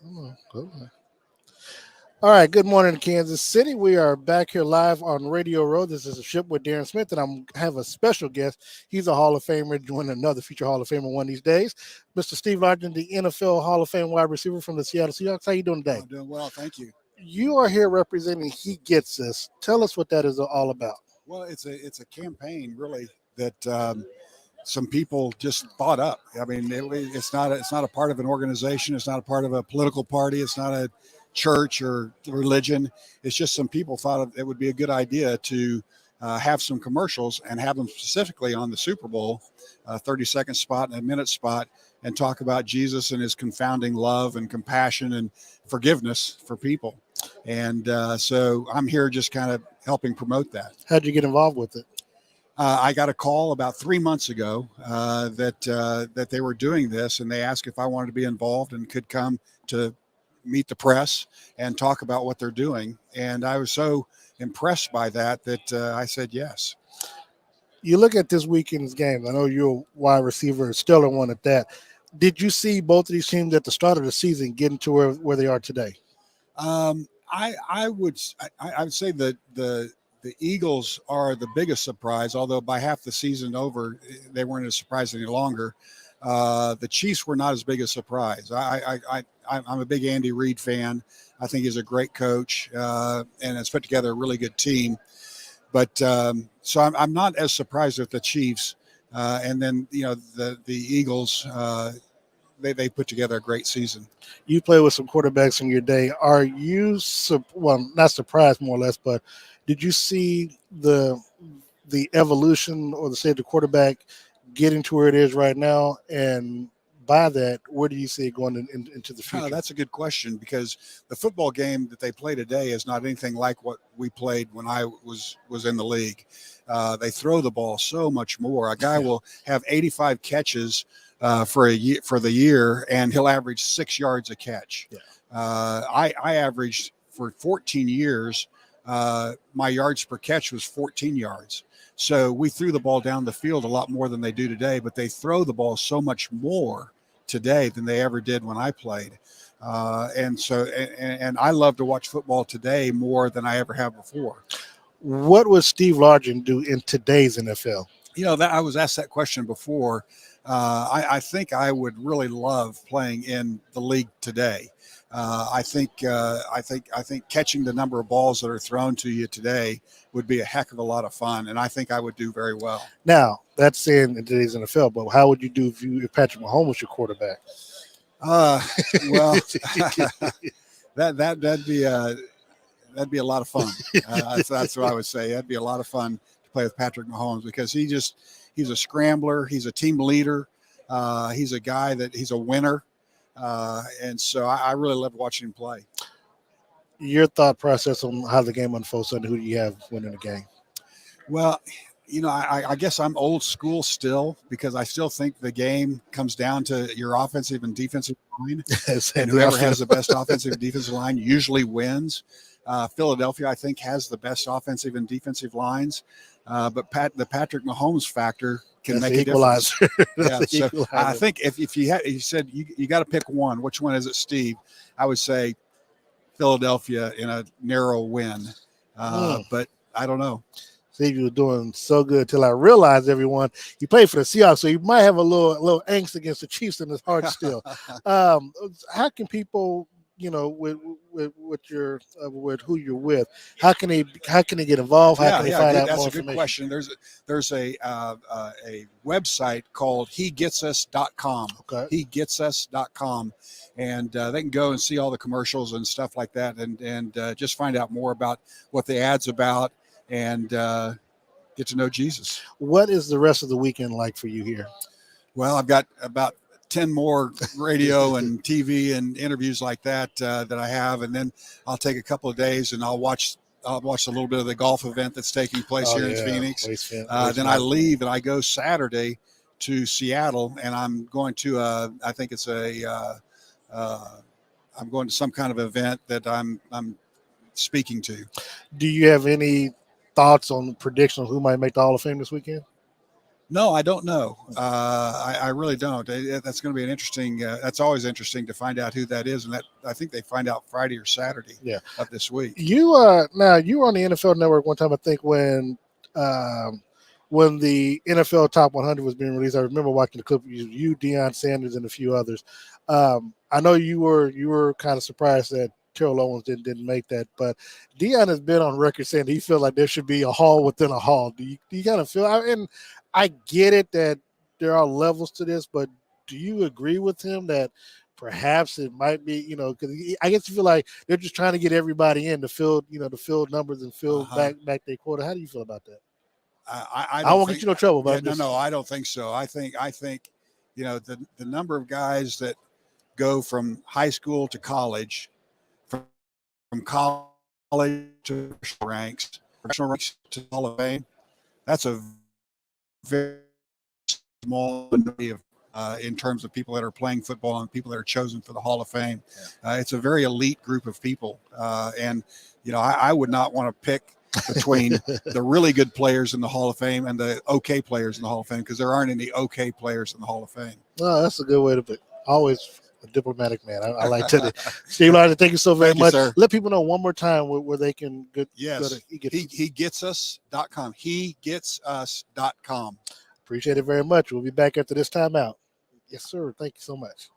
Oh, okay. All right. Good morning, Kansas City. We are back here live on Radio Road. This is a ship with Darren Smith, and have a special guest. He's a Hall of Famer, joining another future Hall of Famer one of these days. Mr. Steve Largent, the NFL Hall of Fame wide receiver from the Seattle Seahawks. How you doing Oh, today? I'm doing well, thank you. You are here representing He Gets Us. Tell us what that is all about. Well, it's a campaign really that some people just thought up. I mean, it's not a part of an organization. It's not a part of a political party. It's not a church or religion. It's just some people thought it would be a good idea to have some commercials and have them specifically on the Super Bowl, 30-second spot and a minute spot, and talk about Jesus and his confounding love and compassion and forgiveness for people. And so I'm here just kind of helping promote that. How'd you get involved with it? I got a call about 3 months ago that they were doing this, and they asked if I wanted to be involved and could come to meet the press and talk about what they're doing. And I was so impressed by that I said yes. You look at this weekend's game. I know you're a wide receiver, a stellar one at that. Did you see both of these teams at the start of the season getting to where they are today? I would say that the Eagles are the biggest surprise, although by half the season over, they weren't a surprise any longer. The Chiefs were not as big a surprise. I'm a big Andy Reid fan. I think he's a great coach and has put together a really good team. But so I'm not as surprised with the Chiefs. And then, the Eagles, they put together a great season. You play with some quarterbacks in your day. Are you, not surprised more or less, but did you see the evolution or the state of the quarterback getting to where it is right now? And by that, where do you see it going into the future? That's a good question, because the football game that they play today is not anything like what we played when I was in the league. They throw the ball so much more. A guy will have 85 catches for the year, and he'll average 6 yards a catch. Yeah. I averaged for 14 years. My yards per catch was 14 yards. So we threw the ball down the field a lot more than they do today, but they throw the ball so much more today than they ever did when I played. And I love to watch football today more than I ever have before. What would Steve Largent do in today's NFL? That I was asked that question before. I think I would really love playing in the league today. I think catching the number of balls that are thrown to you today would be a heck of a lot of fun, and I think I would do very well. Now, that's saying in today's NFL, but how would you do if Patrick Mahomes was your quarterback? Well, that'd be a lot of fun. That's what I would say. That'd be a lot of fun to play with Patrick Mahomes, because he's a scrambler. He's a team leader. He's a guy he's a winner. And so I really love watching him play. Your thought process on how the game unfolds and who do you have winning the game? Well, I guess I'm old school still, because I still think the game comes down to your offensive and defensive line. And whoever has the best offensive and defensive line usually wins. Philadelphia, I think, has the best offensive and defensive lines. But the Patrick Mahomes factor can make a difference. Yeah, so I think if you said you got to pick one, which one is it, Steve? I would say Philadelphia in a narrow win. But I don't know. Steve, you were doing so good till I realized, everyone, you played for the Seahawks, so you might have a little angst against the Chiefs in his heart still. How can people, with who you're with, how can they get involved? How can they find out more information? That's a good question. There's a website called hegetsus.com. Okay. Hegetsus.com, and they can go and see all the commercials and stuff like that, and just find out more about what the ad's about, and get to know Jesus. What is the rest of the weekend like for you here? Well, I've got about 10 more radio and TV and interviews like that that I have, and then I'll take a couple of days and I'll watch a little bit of the golf event that's taking place here in Phoenix. Then I leave and I go Saturday to Seattle, and I'm going to I'm going to some kind of event that I'm speaking to. Do you have any thoughts on the prediction of who might make the Hall of Fame this weekend? No, I don't know. I really don't. That's going to be an interesting. That's always interesting to find out who that is, and that I think they find out Friday or Saturday of this week. You now you were on the NFL Network one time, I think, when the NFL Top 100 was being released. I remember watching the clip. You, Deion Sanders, and a few others. I know you were kind of surprised that Terrell Owens didn't make that, but Deion has been on record saying that he feels like there should be a hall within a hall. Do you kind of feel? And I get it that there are levels to this, but do you agree with him that perhaps it might be, because I guess you feel like they're just trying to get everybody in to fill numbers and fill back their quota. How do you feel about that? I won't get you no trouble, but no, I don't think so. I think the number of guys that go from high school to college, from college to professional ranks to Hall of Fame, that's a very small minority of in terms of people that are playing football and people that are chosen for the Hall of Fame. It's a very elite group of people, and I would not want to pick between the really good players in the Hall of Fame and the okay players in the Hall of Fame, because there aren't any okay players in the Hall of Fame. Oh, that's a good way to put it. Always a diplomatic man. I like to. Steve Larson, thank you so very much. Sir. Let people know one more time where they can go to hegetsus.com. Hegetsus.com. Appreciate it very much. We'll be back after this time out. Yes, sir. Thank you so much.